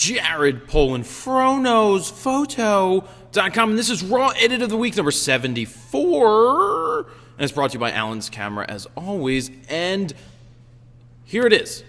Jared Polin, FroKnowsPhoto.com, and this is Raw Edit of the Week number 74, and it's brought to you by Alan's Camera as always, and here it is.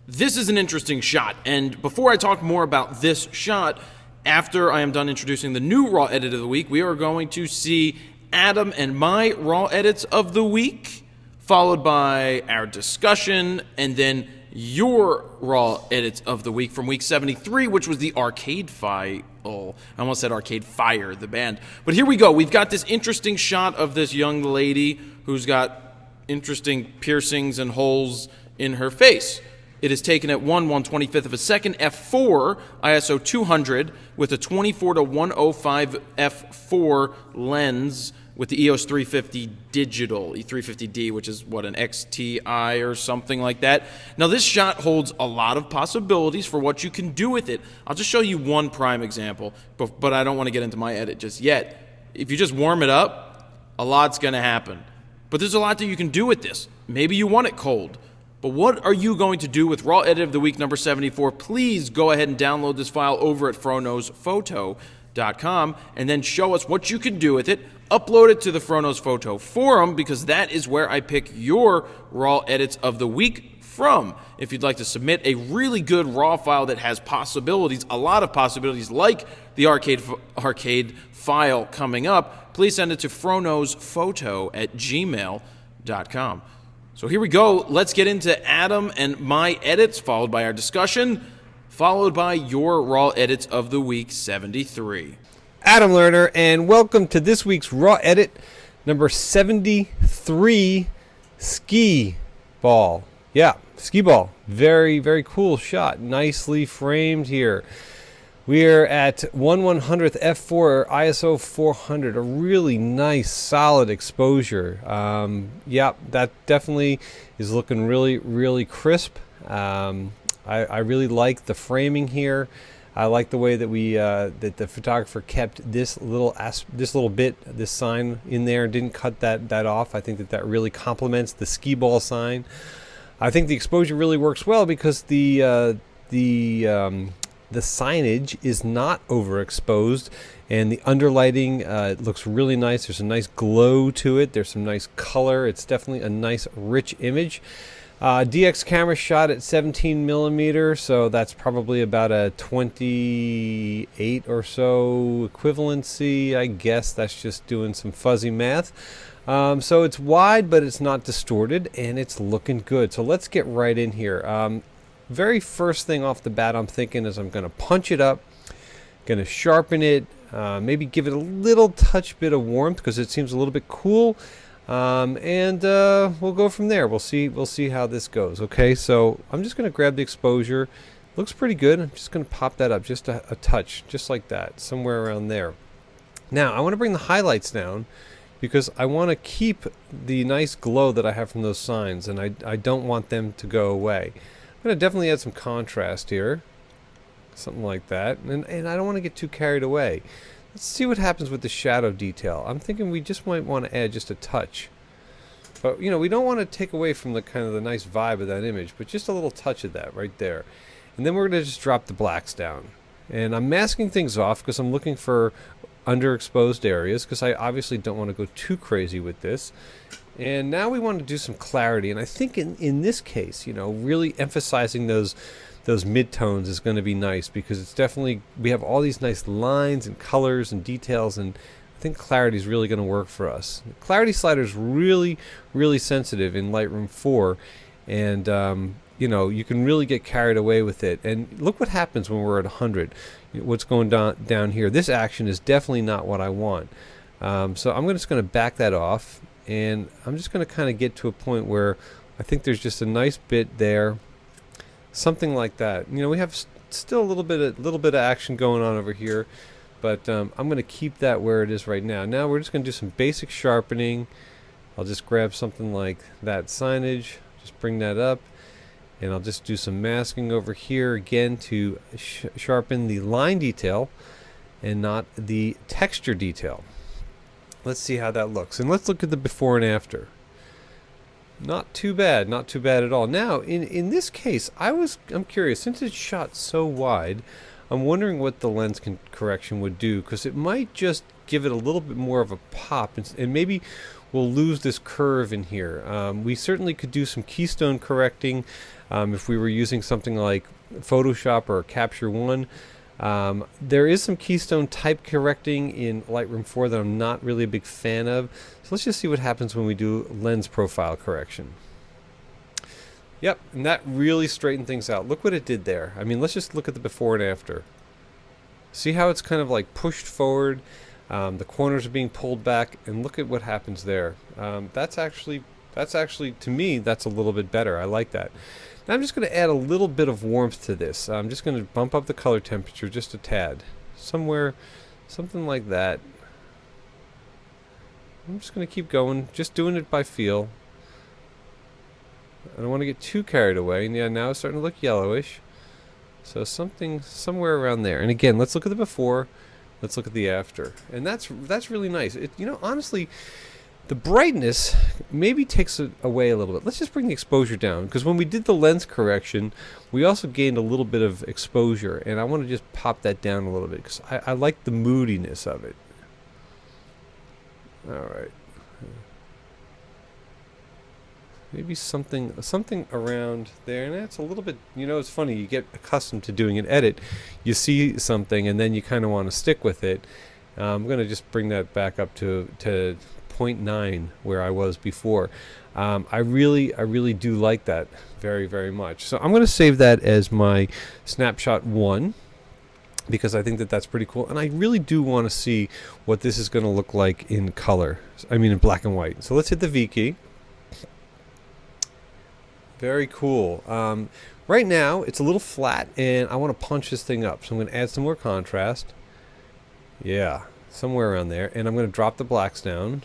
This is an interesting shot, and before I talk more about this shot, after I am done introducing the new Raw Edit of the Week, we are going to see Adam and my Raw Edits of the Week, followed by our discussion, and then your Raw Edits of the Week from week 73, which was the Arcade File. I almost said Arcade Fire, the band. But here we go. We've got this interesting shot of this young lady who's got interesting piercings and holes in her face. It is taken at 1/125th of a second, f4, ISO 200, with a 24-105 f4 lens with the EOS 350 digital, E350D, which is, what, an XTI or something like that. Now, this shot holds a lot of possibilities for what you can do with it. I'll just show you one prime example, but I don't want to get into my edit just yet. If you just warm it up, a lot's going to happen. But there's a lot that you can do with this. Maybe you want it cold. But what are you going to do with Raw Edit of the Week number 74? Please go ahead and download this file over at FroKnowsPhoto.com and then show us what you can do with it. Upload it to the Fro Forum, because that is where I pick your Raw Edits of the Week from. If you'd like to submit a really good RAW file that has possibilities, a lot of possibilities, like the arcade file coming up, please send it to FroKnowsPhoto@gmail.com. So here we go. Let's get into Adam and my edits, followed by our discussion, followed by your Raw Edits of the Week 73. Adam Lerner, and welcome to this week's Raw Edit number 73, Skee Ball. Yeah, Skee Ball. Very, very cool shot. Nicely framed here. We are at 1/100th f4 ISO 400. A really nice, solid exposure. Yeah, that definitely is looking really, really crisp. I really like the framing here. I like the way that that the photographer kept this little bit, this sign in there, didn't cut that off. I think that really complements the Skee Ball sign. I think the exposure really works well because the signage is not overexposed, and the underlighting looks really nice. There's a nice glow to it. There's some nice color. It's definitely a nice, rich image. DX camera shot at 17 millimeter, so that's probably about a 28 or so equivalency. I guess that's just doing some fuzzy math. So it's wide, but it's not distorted, and it's looking good. So let's get right in here. Very first thing off the bat I'm thinking is I'm going to punch it up, going to sharpen it, maybe give it a little touch bit of warmth because it seems a little bit cool. And we'll go from there. We'll see how this goes. Okay, so I'm just going to grab the exposure. Looks pretty good. I'm just going to pop that up just a touch, just like that, somewhere around there. Now I want to bring the highlights down because I want to keep the nice glow that I have from those signs, and I don't want them to go away. I'm going to definitely add some contrast here, something like that, and I don't want to get too carried away. Let's see what happens with the shadow detail. I'm thinking we just might want to add just a touch. But, you know, we don't want to take away from the kind of the nice vibe of that image, but just a little touch of that right there. And then we're going to just drop the blacks down. And I'm masking things off because I'm looking for underexposed areas, because I obviously don't want to go too crazy with this. And now we want to do some clarity. And I think in this case, you know, really emphasizing those midtones is going to be nice, because it's definitely, we have all these nice lines and colors and details, and I think clarity is really going to work for us. The clarity slider is really, really sensitive in Lightroom 4, and you know, you can really get carried away with it. And look what happens when we're at 100. What's going down here? This action is definitely not what I want. So I'm just going to back that off, and I'm just going to kind of get to a point where I think there's just a nice bit there. Something like that. You know, we have still a little bit of action going on over here, but I'm going to keep that where it is right now. Now we're just going to do some basic sharpening. I'll just grab something like that signage, just bring that up, and I'll just do some masking over here again to sharpen the line detail and not the texture detail. Let's see how that looks, and let's look at the before and after. Not too bad, not too bad at all. Now, in this case, I'm curious, since it's shot so wide, I'm wondering what the lens correction would do, because it might just give it a little bit more of a pop, and maybe we'll lose this curve in here. We certainly could do some keystone correcting if we were using something like Photoshop or Capture One. There is some keystone type correcting in Lightroom 4 that I'm not really a big fan of. So let's just see what happens when we do lens profile correction. Yep, and that really straightened things out. Look what it did there. I mean, let's just look at the before and after. See how it's kind of like pushed forward, the corners are being pulled back, and look at what happens there. That's actually, to me, that's a little bit better. I like that. Now I'm just going to add a little bit of warmth to this. I'm just going to bump up the color temperature just a tad. Somewhere, something like that. I'm just going to keep going, just doing it by feel. I don't want to get too carried away. And yeah, now it's starting to look yellowish. So somewhere around there. And again, let's look at the before. Let's look at the after. And that's really nice. You know, honestly, the brightness maybe takes it away a little bit. Let's just bring the exposure down, because when we did the lens correction, we also gained a little bit of exposure, and I want to just pop that down a little bit because I like the moodiness of it. All right. Maybe something around there, and that's a little bit, you know, it's funny, you get accustomed to doing an edit, you see something, and then you kind of want to stick with it. I'm going to just bring that back up to 0.9 where I was before. I really do like that very, very much. So I'm going to save that as my snapshot 1, because I think that that's pretty cool, and I really do want to see what this is going to look like in color. I mean in black and white. So let's hit the V key. Very cool. Right now it's a little flat, and I want to punch this thing up, so I'm going to add some more contrast. Yeah, somewhere around there, and I'm going to drop the blacks down.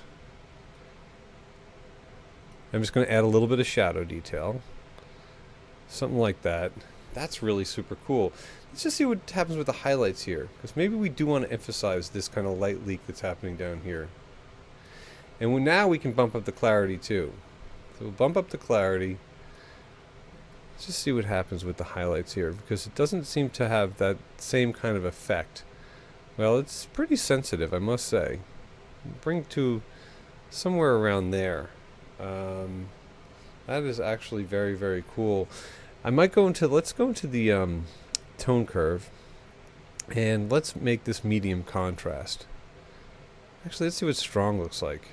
I'm just going to add a little bit of shadow detail, something like that. That's really super cool. Let's just see what happens with the highlights here, because maybe we do want to emphasize this kind of light leak that's happening down here. And now we can bump up the clarity too. So we'll bump up the clarity. Let's just see what happens with the highlights here, because it doesn't seem to have that same kind of effect. Well, it's pretty sensitive, I must say. Bring to somewhere around there. That is actually very, very cool. I might go into, let's go into the tone curve, and let's make this medium contrast. Actually, let's see what strong looks like.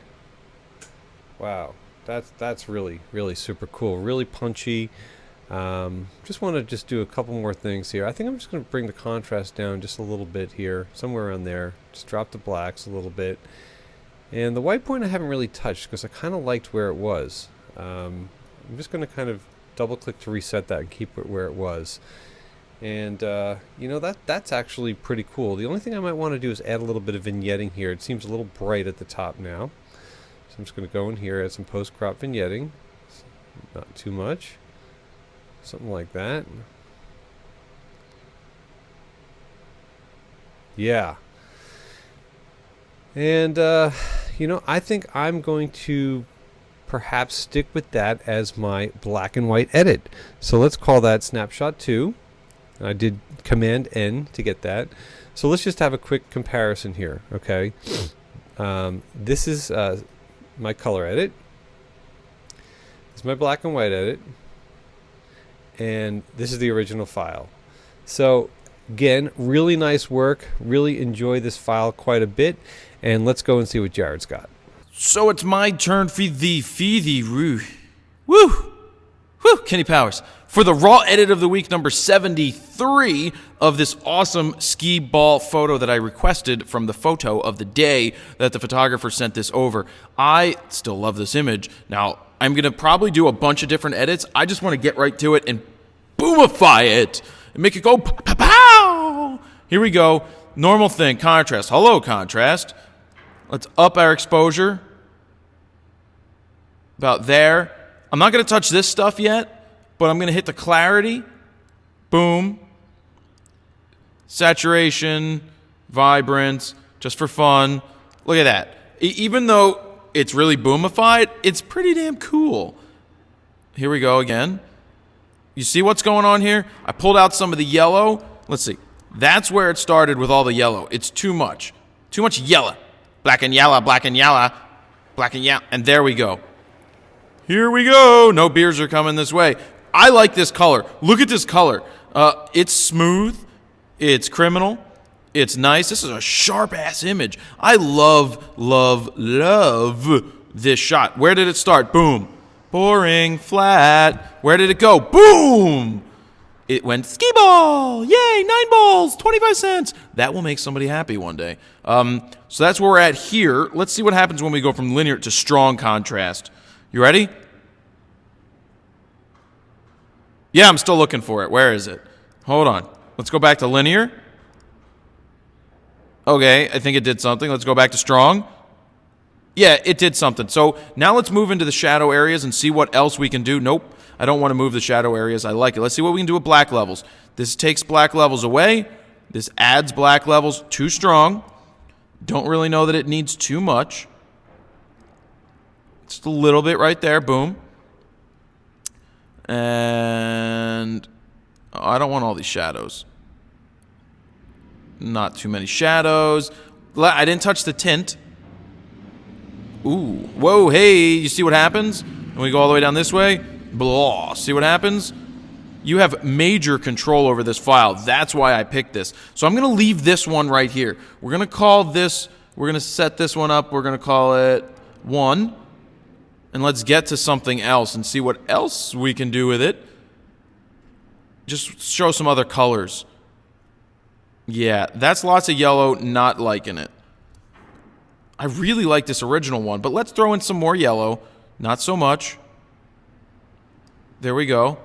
Wow, that's really, really super cool. Really punchy. Just want to do a couple more things here. I think I'm just going to bring the contrast down just a little bit here, somewhere around there. Just drop the blacks a little bit. And the white point I haven't really touched because I kind of liked where it was. I'm just going to kind of double click to reset that and keep it where it was. And you know, that's actually pretty cool. The only thing I might want to do is add a little bit of vignetting here. It seems a little bright at the top now. So I'm just going to go in here, add some post-crop vignetting. Not too much. Something like that. Yeah. And you know, I think I'm going to perhaps stick with that as my black and white edit. So let's call that snapshot 2. I did Command N to get that. So let's just have a quick comparison here, okay? This is my color edit. This is my black and white edit. And this is the original file. So again, really nice work. Really enjoy this file quite a bit. And let's go and see what Jared's got. So it's my turn for the woo. Woo! Kenny Powers. For the raw edit of the week, number 73 of this awesome Skee Ball photo that I requested from the photo of the day that the photographer sent this over. I still love this image. Now, I'm going to probably do a bunch of different edits. I just want to get right to it and boomify it and make it go pow. Here we go. Normal thing, contrast. Hello, contrast. Let's up our exposure. About there. I'm not going to touch this stuff yet, but I'm going to hit the clarity. Boom. Saturation, vibrance, just for fun. Look at that. Even though it's really boomified, it's pretty damn cool. Here we go again. You see what's going on here? I pulled out some of the yellow. Let's see. That's where it started with all the yellow. It's too much. Too much yellow. Black and yellow, black and yellow, black and yellow. And there we go. Here we go. No beers are coming this way. I like this color. Look at this color. It's smooth. It's criminal. It's nice. This is a sharp-ass image. I love, love, love this shot. Where did it start? Boom. Boring. Flat. Where did it go? Boom. It went skee ball. Yay, 9 balls, 25 cents. That will make somebody happy one day. So that's where we're at here. Let's see what happens when we go from linear to strong contrast. You ready? Yeah, I'm still looking for it. Where is it? Hold on. Let's go back to linear. Okay, I think it did something. Let's go back to strong. Yeah, it did something. So now let's move into the shadow areas and see what else we can do. Nope, I don't want to move the shadow areas. I like it. Let's see what we can do with black levels. This takes black levels away. This adds black levels. Too strong. Don't really know that it needs too much. Just a little bit right there. Boom. And I don't want all these shadows. Not too many shadows. I didn't touch the tint. Ooh. Whoa, hey, you see what happens? When we go all the way down this way? Blah. See what happens? You have major control over this file. That's why I picked this. So I'm going to leave this one right here. We're going to call this, we're going to set this one up. We're going to call it 1. And let's get to something else and see what else we can do with it. Just show some other colors. Yeah, that's lots of yellow, not liking it. I really like this original one, but let's throw in some more yellow. Not so much. There we go.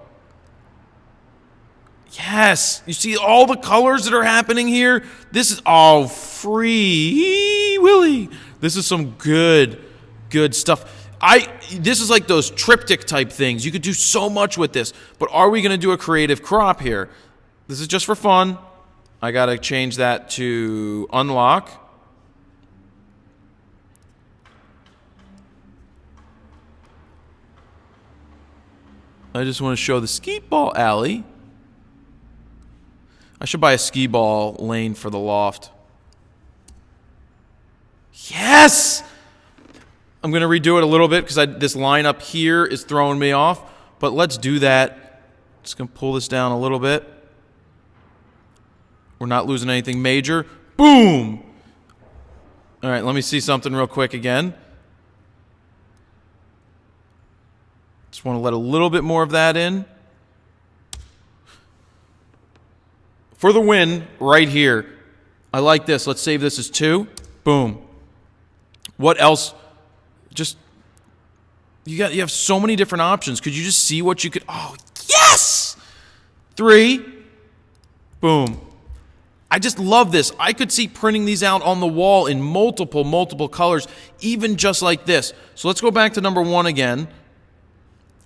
Yes! You see all the colors that are happening here? This is all free Willy. This is some good stuff. This is like those triptych type things. You could do so much with this, but are we going to do a creative crop here? This is just for fun. I got to change that to unlock. I just want to show the skee ball alley. I should buy a skee ball lane for the loft. Yes! I'm going to redo it a little bit because this line up here is throwing me off. But let's do that. Just going to pull this down a little bit. We're not losing anything major. Boom! All right, let me see something real quick again. Just want to let a little bit more of that in. For the win, right here. I like this. Let's save this as 2. Boom. What else? Just, you have so many different options. Could you just see what you could, oh, yes! 3. Boom. I just love this. I could see printing these out on the wall in multiple colors, even just like this. So let's go back to number 1 again.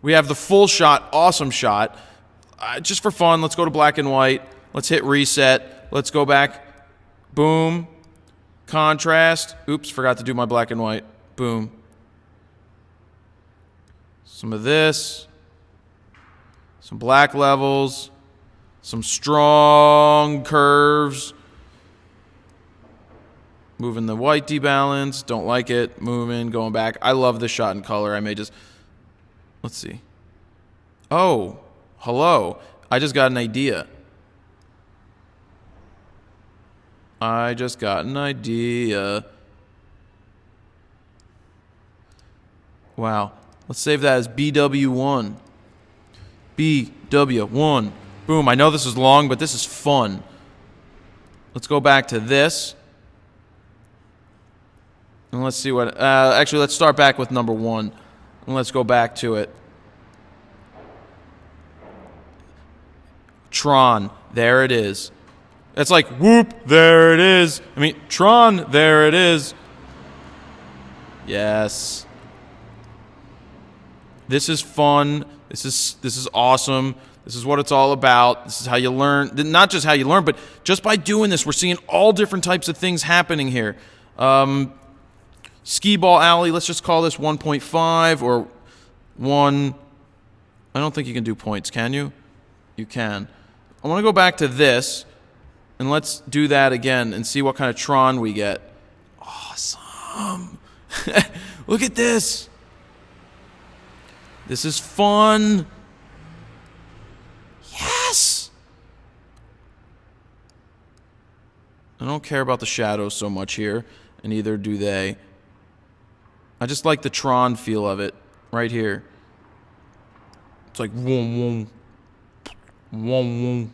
We have the full shot, awesome shot. Just for fun, let's go to black and white. Let's hit reset. Let's go back. Boom. Contrast. Oops, forgot to do my black and white. Boom. Some of this. Some black levels. Some strong curves. Moving the white debalance. Don't like it. Moving, going back. I love this shot in color. I may just... Let's see. Oh, hello. I just got an idea. Wow. Let's save that as BW1. BW1. Boom. I know this is long, but this is fun. Let's go back to this. And let's see what... actually, let's start back with number 1. And let's go back to it. Tron. There it is. It's like, whoop, there it is. I mean, Tron, there it is. Yes. This is fun. This is awesome. This is what it's all about. This is how you learn. Not just how you learn, but just by doing this, we're seeing all different types of things happening here. Skee Ball Alley, let's just call this 1.5 or 1 I don't think you can do points, can you? You can. I want to go back to this, and let's do that again and see what kind of Tron we get. Awesome. Look at this. This is fun. Yes. I don't care about the shadows so much here, and neither do they. I just like the Tron feel of it right here. It's like whoom, whoom, whoom, whoom.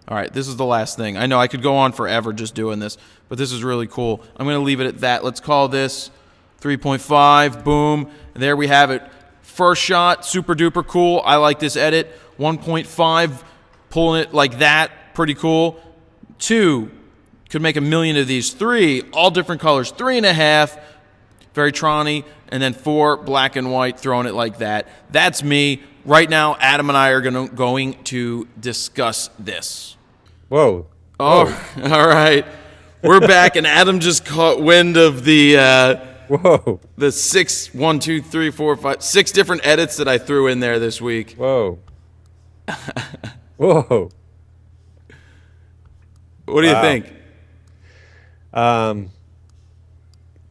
All right, this is the last thing. I know I could go on forever just doing this, but this is really cool. I'm going to leave it at that. Let's call this 3.5. Boom. And there we have it. First shot, super duper cool. I like this edit. 1.5, pulling it like that, pretty cool. 2, could make a million of these. 3, all different colors. 3.5, very Tron-y. And then 4, black and white, throwing it like that. That's me. Right now, Adam and I are going to discuss this. Whoa. Oh, all right. We're back, and Adam just caught wind of the Whoa. the 6 different edits that I threw in there this week. Whoa. Whoa. What do you think?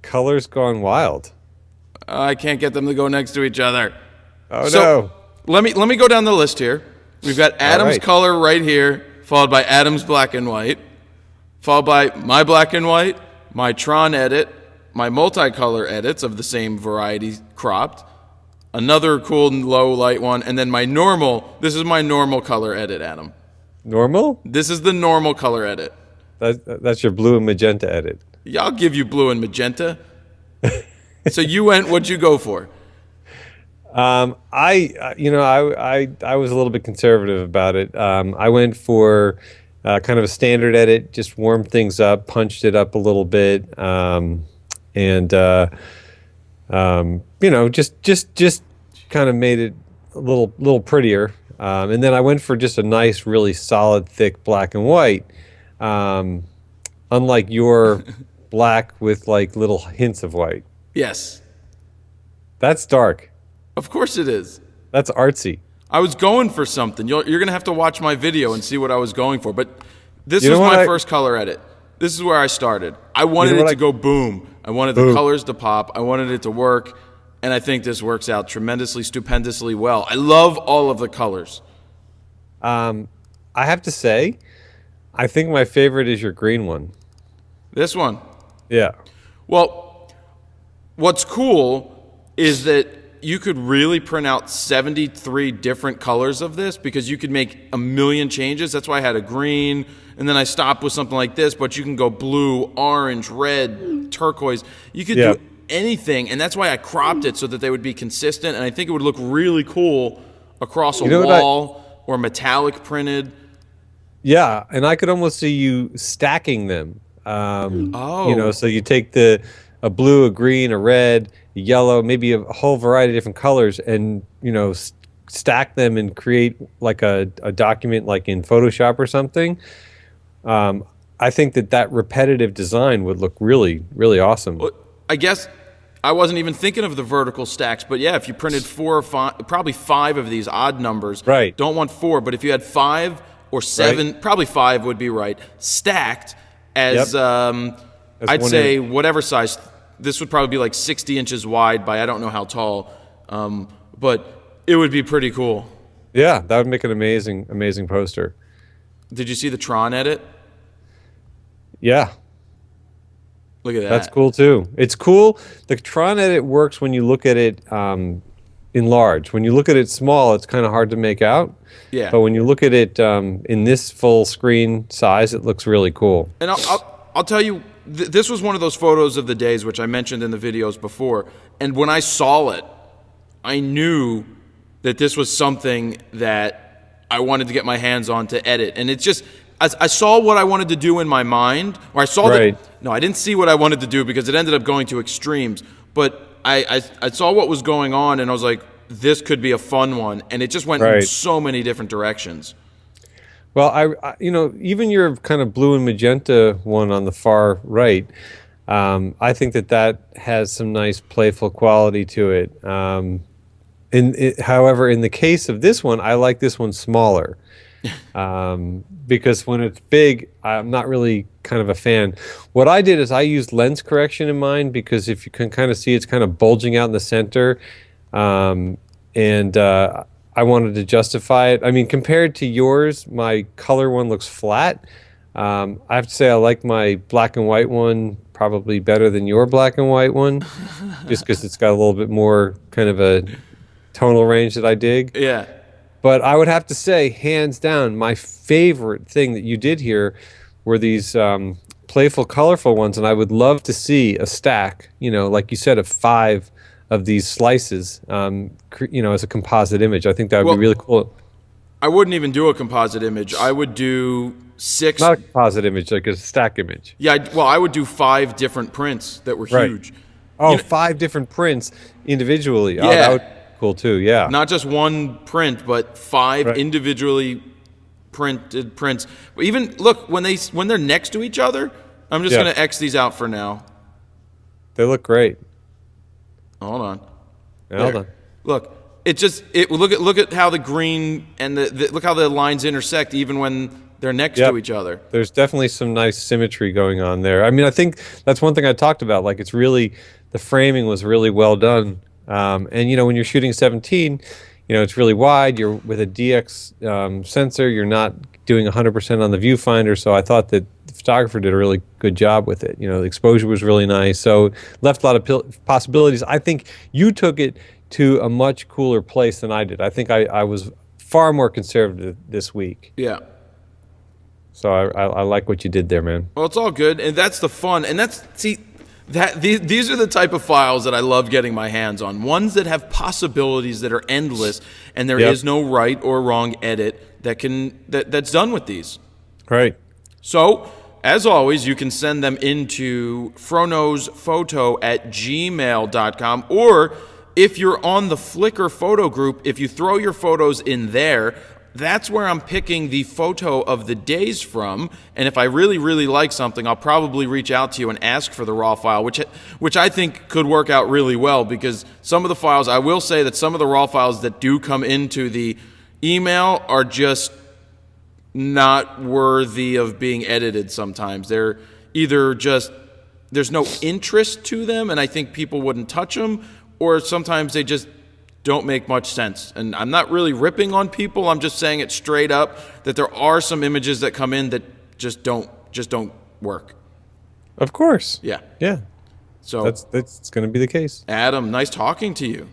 Colors gone wild. I can't get them to go next to each other. Oh, So, no. Let me go down the list here. We've got Adam's right. color right here, followed by Adam's black and white, followed by my black and white, my Tron edit, my multicolor edits of the same variety cropped, another cool low light one, and then my normal. This is my normal color edit, Adam. Normal? This is the normal color edit. That's your blue and magenta edit. Yeah, I'll give you blue and magenta. So you what'd you go for? I was a little bit conservative about it. I went for kind of a standard edit, just warmed things up, punched it up a little bit, just kind of made it a little prettier. And then I went for just a nice, really solid, thick black and white. Unlike your black with like little hints of white. Yes. That's dark. Of course it is. That's artsy. I was going for something. You're going to have to watch my video and see what I was going for. But this You was know what my first color edit. This is where I started. I wanted it to go boom. I wanted the colors to pop. I wanted it to work. And I think this works out tremendously, stupendously well. I love all of the colors. I have to say, I think my favorite is your green one. This one. Yeah. Well, what's cool is that you could really print out 73 different colors of this because you could make a million changes. That's why I had a green, and then I stopped with something like this, but you can go blue, orange, red, turquoise. You could do anything, and that's why I cropped it so that they would be consistent, and I think it would look really cool across a wall or metallic printed. Yeah, and I could almost see you stacking them. So you take a blue, a green, a red, a yellow, maybe a whole variety of different colors, and stack them and create like a document, like in Photoshop or something. I think that repetitive design would look really, really awesome. Well, I guess I wasn't even thinking of the vertical stacks, but yeah, if you printed 4 or 5, probably 5 of these odd numbers, right? Don't want 4, but if you had 5 or 7, probably 5 would be right. Stacked as I'd say whatever size. This would probably be like 60 inches wide by I don't know how tall, but it would be pretty cool. Yeah, that would make an amazing poster. Did you see the Tron edit? Yeah. Look at that. That's cool too. It's cool. The Tron edit works when you look at it in large. When you look at it small, it's kind of hard to make out. Yeah. But when you look at it in this full screen size, it looks really cool. And I'll tell you, this was one of those photos of the days which I mentioned in the videos before. And when I saw it, I knew that this was something that I wanted to get my hands on to edit. And it's just, I saw what I wanted to do in my mind, or I saw I didn't see what I wanted to do because it ended up going to extremes. But I saw what was going on, and I was like, this could be a fun one. And it just went in so many different directions. Well, I even your kind of blue and magenta one on the far right, I think that has some nice playful quality to it. However, in the case of this one, I like this one smaller. Because when it's big, I'm not really kind of a fan. What I did is I used lens correction in mine, because if you can kind of see, it's kind of bulging out in the center. And I wanted to justify it. I mean, compared to yours, my color one looks flat. I have to say I like my black and white one probably better than your black and white one, just because it's got a little bit more kind of a tonal range that I dig. Yeah. But I would have to say, hands down, my favorite thing that you did here were these playful, colorful ones, and I would love to see a stack, like you said, of 5 of these slices, as a composite image. I think that would be really cool. I wouldn't even do a composite image. I would do 6. Not a composite image, like a stack image. Yeah, I would do 5 different prints that were huge. Oh, 5 different prints individually. Yeah. Oh, that would be cool too, yeah. Not just one print, but 5 individually printed prints. But even, look, when they're next to each other, I'm just going to X these out for now. They look great. Hold on. Hold on. Look, look at how the green and look how the lines intersect even when they're next to each other. There's definitely some nice symmetry going on there. I mean, I think that's one thing I talked about. Like, it's really, the framing was really well done. And when you're shooting 17, it's really wide. You're with a DX sensor. You're not doing 100% on the viewfinder. So I thought that the photographer did a really good job with it. The exposure was really nice. So left a lot of possibilities. I think you took it to a much cooler place than I did. I think I was far more conservative this week. Yeah. So I like what you did there, man. Well, it's all good, and that's the fun. And these are the type of files that I love getting my hands on. Ones that have possibilities that are endless, and there is no right or wrong edit that's done with these. Right. So, as always, you can send them into FroKnowsPhoto@gmail.com, or if you're on the Flickr photo group, if you throw your photos in there, that's where I'm picking the photo of the days from. And if I really, really like something, I'll probably reach out to you and ask for the raw file, which I think could work out really well, because some of the files, I will say that some of the raw files that do come into the email are just not worthy of being edited sometimes. They're either just, there's no interest to them, and I think people wouldn't touch them, or sometimes they just don't make much sense. And I'm not really ripping on people. I'm just saying it straight up that there are some images that come in that just don't work. Of course. Yeah. Yeah. So that's going to be the case. Adam, nice talking to you.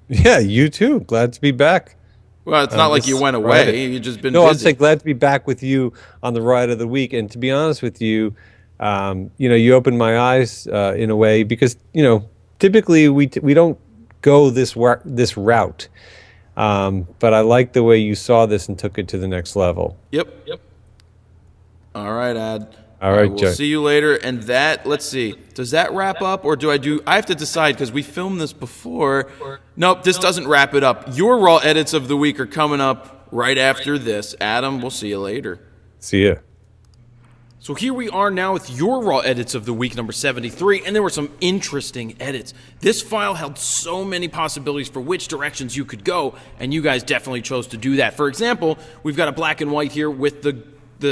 Yeah, you too. Glad to be back. Well, it's not like you went away. You've just been busy. No, I'm saying glad to be back with you on the ride of the week. And to be honest with you, you opened my eyes in a way, because typically we don't go this route, but I like the way you saw this and took it to the next level. Yep. All right, Ad. All right, we'll Joe. see you later. And let's see. Does that wrap up, or I have to decide, because we filmed this before. Nope, this doesn't wrap it up. Your raw edits of the week are coming up right after this. Adam, we'll see you later. See ya. So here we are now with your raw edits of the week, number 73, and there were some interesting edits. This file held so many possibilities for which directions you could go, and you guys definitely chose to do that. For example, we've got a black and white here with the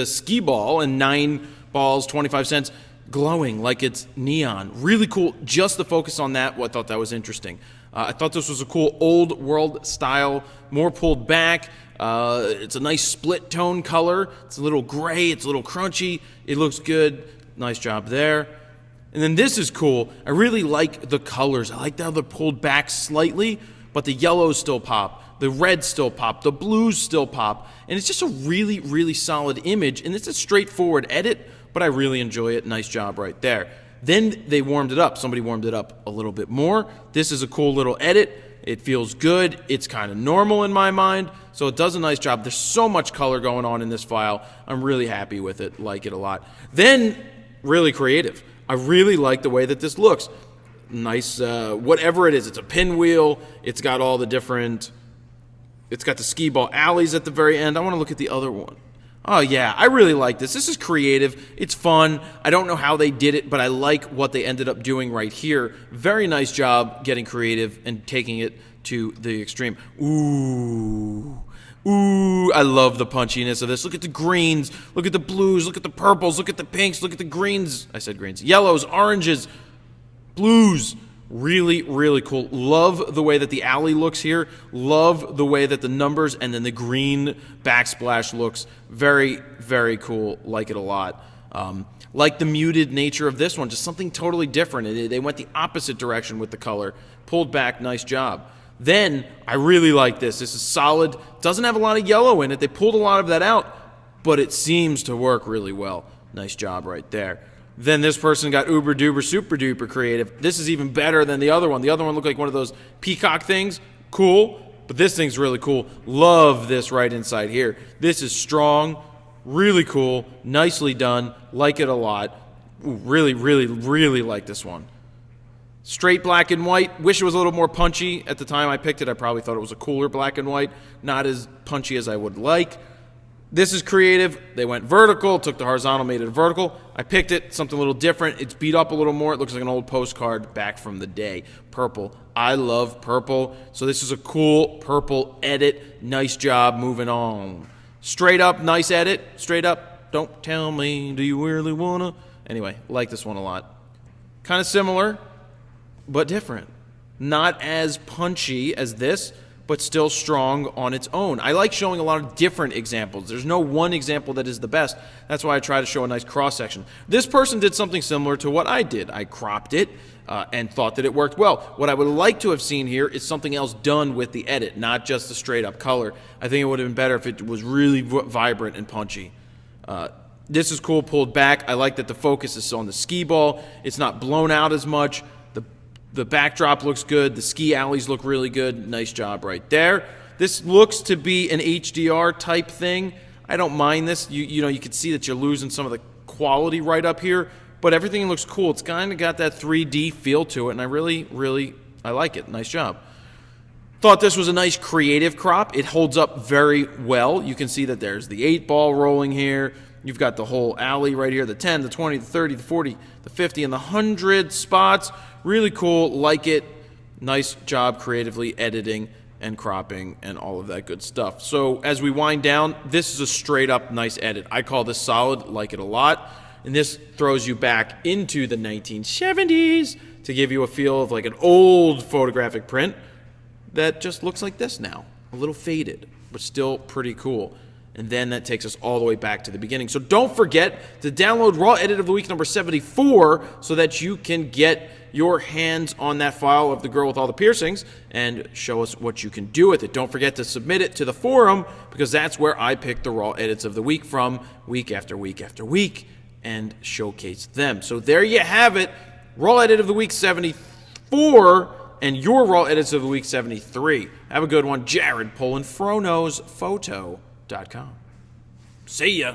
Skee Ball and 9 balls, 25 cents, glowing like it's neon. Really cool. Just the focus on that, I thought that was interesting. I thought this was a cool old world style, more pulled back. It's a nice split tone color. It's a little gray. It's a little crunchy. It looks good. Nice job there. And then this is cool. I really like the colors. I like how they're pulled back slightly, but the yellows still pop. The reds still pop. The blues still pop. And it's just a really, really solid image. And it's a straightforward edit, but I really enjoy it. Nice job right there. Then they warmed it up. Somebody warmed it up a little bit more. This is a cool little edit. It feels good. It's kind of normal in my mind, so it does a nice job. There's so much color going on in this file. I'm really happy with it. Like it a lot. Then, really creative. I really like the way that this looks. Nice, whatever it is. It's a pinwheel. It's got all the different... It's got the Skee Ball alleys at the very end. I want to look at the other one. Oh, yeah, I really like this. This is creative. It's fun. I don't know how they did it, but I like what they ended up doing right here. Very nice job getting creative and taking it to the extreme. Ooh. Ooh, I love the punchiness of this. Look at the greens. Look at the blues. Look at the purples. Look at the pinks. Look at the greens. I said greens. Yellows, oranges, blues. Really, really cool. Love the way that the alley looks here. Love the way that the numbers and then the green backsplash looks. Very, very cool. Like it a lot. Like the muted nature of this one. Just something totally different. They went the opposite direction with the color. Pulled back. Nice job. Then, I really like this. This is solid. Doesn't have a lot of yellow in it. They pulled a lot of that out, but it seems to work really well. Nice job right there. Then this person got uber duper super duper creative. This is even better than the other one. The other one looked like one of those peacock things. Cool, but this thing's really cool. Love this right inside here. This is strong, really cool, nicely done. Like it a lot. Ooh, really, really, really like this one. Straight black and white. Wish it was a little more punchy. At the time I picked it, I probably thought it was a cooler black and white. Not as punchy as I would like. This is creative. They went vertical, took the horizontal, made it vertical. I picked it, something a little different. It's beat up a little more. It looks like an old postcard back from the day. Purple. I love purple. So this is a cool purple edit. Nice job. Moving on. Straight up, nice edit. Straight up, don't tell me, do you really wanna? Anyway, like this one a lot. Kind of similar, but different. Not as punchy as this, but still strong on its own. I like showing a lot of different examples. There's no one example that is the best. That's why I try to show a nice cross-section. This person did something similar to what I did. I cropped it and thought that it worked well. What I would like to have seen here is something else done with the edit, not just the straight-up color. I think it would have been better if it was really vibrant and punchy. This is cool, pulled back. I like that the focus is on the skee ball. It's not blown out as much. The backdrop looks good. The ski alleys look really good. Nice job right there. This looks to be an HDR type thing. I don't mind this. You know, you can see that you're losing some of the quality right up here, but everything looks cool. It's kind of got that 3D feel to it, and I really like it. Nice job. Thought this was a nice creative crop. It holds up very well. You can see that there's the 8-ball rolling here. You've got the whole alley right here, the 10, the 20, the 30, the 40, the 50, and the 100 spots. Really cool, like it. Nice job creatively editing and cropping and all of that good stuff. So as we wind down, this is a straight up nice edit. I call this solid, like it a lot. And this throws you back into the 1970s to give you a feel of like an old photographic print that just looks like this now. A little faded, but still pretty cool. And then that takes us all the way back to the beginning. So don't forget to download Raw Edit of the Week number 74 so that you can get your hands on that file of the girl with all the piercings and show us what you can do with it. Don't forget to submit it to the forum because that's where I pick the Raw Edits of the Week from week after week after week and showcase them. So there you have it. Raw Edit of the Week 74 and your Raw Edits of the Week 73. Have a good one. Jared Polin, FroKnowsPhoto.com. See ya.